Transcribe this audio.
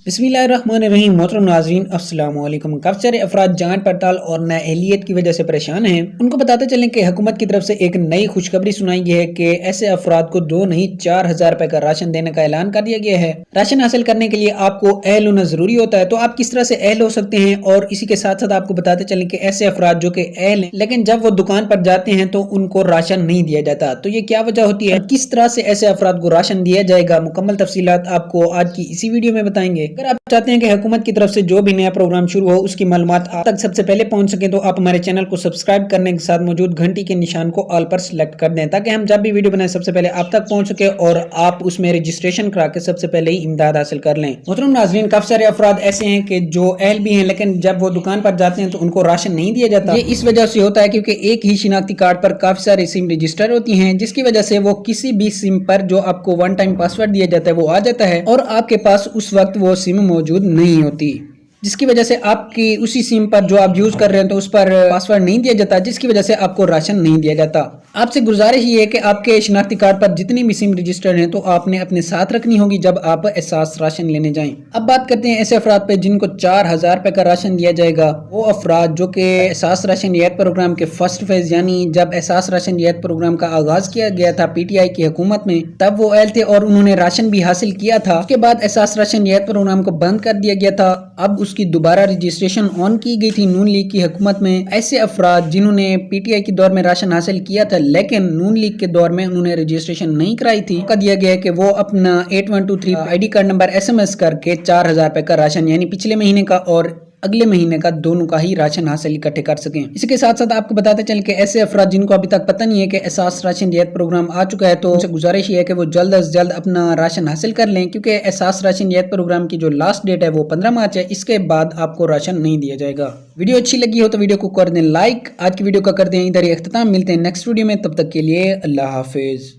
बिस्मिल्लाहिर्रहमानिर्रहीम। मोहतरम नाज़रीन, अस्सलाम वालेकुम। काफ़ी सारे अफराद जांच पड़ताल और नाअहलियत की वजह से परेशान हैं। उनको बताते चलें कि हुकूमत की तरफ से एक नई खुशखबरी सुनाई गई है कि ऐसे अफराद को 2 नहीं 4,000 रुपए का राशन देने का ऐलान कर दिया गया है। राशन हासिल करने के लिए आपको अहल होना जरूरी होता है, तो आप किस तरह से अहल हो सकते हैं, और इसी के साथ साथ आपको बताते चलें कि ऐसे अफराद जो कि अहल हैं लेकिन जब वो दुकान पर जाते हैं तो उनको राशन नहीं दिया जाता, तो ये क्या वजह होती है, किस तरह से ऐसे अफराद को राशन दिया जाएगा, मुकम्मल तफसीलात आपको आज की इसी वीडियो में बताएंगे। अगर आप चाहते हैं कि हुकूमत की तरफ से जो भी नया प्रोग्राम शुरू हो उसकी मालूमात आप तक सबसे पहले पहुंच सके, तो आप हमारे चैनल को सब्सक्राइब करने के साथ मौजूद घंटी के निशान को ऑल पर सिलेक्ट कर दें, ताकि हम जब भी वीडियो बनाए सबसे पहले आप तक पहुंच सके और आप उसमें रजिस्ट्रेशन करा के सबसे पहले ही इमदाद हासिल कर लें। मोहतरम नाज़रीन, काफी सारे अफराद ऐसे हैं कि जो अहल भी हैं लेकिन जब वो दुकान पर जाते हैं तो उनको राशन नहीं दिया जाता। ये इस वजह से होता है क्योंकि एक ही शिनाख्ती कार्ड पर काफी सारी सिम रजिस्टर होती हैं, जिसकी वजह से वो किसी भी सिम पर जो आपको वन टाइम पासवर्ड दिया जाता है वो आ जाता है और आपके पास उस वक्त वो सिम मौजूद नहीं होती, जिसकी वजह से आपकी उसी सिम पर जो आप यूज कर रहे हैं तो उस पर पासवर्ड नहीं दिया जाता, जिसकी वजह से आपको राशन नहीं दिया जाता। आपसे गुजारिश ये है कि आपके शिनाख्ती कार्ड पर जितनी भी सिम रजिस्टर्ड हैं तो आपने अपने साथ रखनी होगी जब आप एहसास राशन लेने जाएं। अब बात करते हैं ऐसे अफराद पे जिनको 4,000 रुपए का राशन दिया जाएगा। वो अफराद जो कि एहसास राशन रियायत प्रोग्राम के फर्स्ट फेज यानी जब एहसास राशन रियायत प्रोग्राम का आगाज किया गया था PTI की हुकूमत में, तब वो अहल थे और उन्होंने राशन भी हासिल किया था। उसके बाद एहसास राशन रियायत प्रोग्राम को बंद कर दिया गया था। अब उसकी दोबारा रजिस्ट्रेशन ऑन की गई थी नून लीग की हुकूमत में। ऐसे अफराद जिन्होंने PTI के दौर में राशन हासिल किया था लेकिन नून लीग के दौर में उन्होंने रजिस्ट्रेशन नहीं कराई थी, का दिया गया है कि वो अपना 8123 ID कार्ड नंबर SMS करके 4,000 रुपए का राशन यानी पिछले महीने का और अगले महीने का दोनों का ही राशन हासिल इकट्ठे कर सकें। इसके साथ साथ आपको बताते चलें कि ऐसे अफराद जिनको अभी तक पता नहीं है कि एहसास राशन रियायत प्रोग्राम आ चुका है, तो उनसे गुजारिश ये है कि वो जल्द से जल्द अपना राशन हासिल कर लें, क्योंकि एहसास राशन रियायत प्रोग्राम की जो लास्ट डेट है वो 15 मार्च है। इसके बाद आपको राशन नहीं दिया जाएगा। वीडियो अच्छी लगी हो तो वीडियो को कर दें लाइक। आज की वीडियो का कर दें इधर ही इख्तिताम। मिलते हैं नेक्स्ट वीडियो में, तब तक के लिए अल्लाह हाफिज।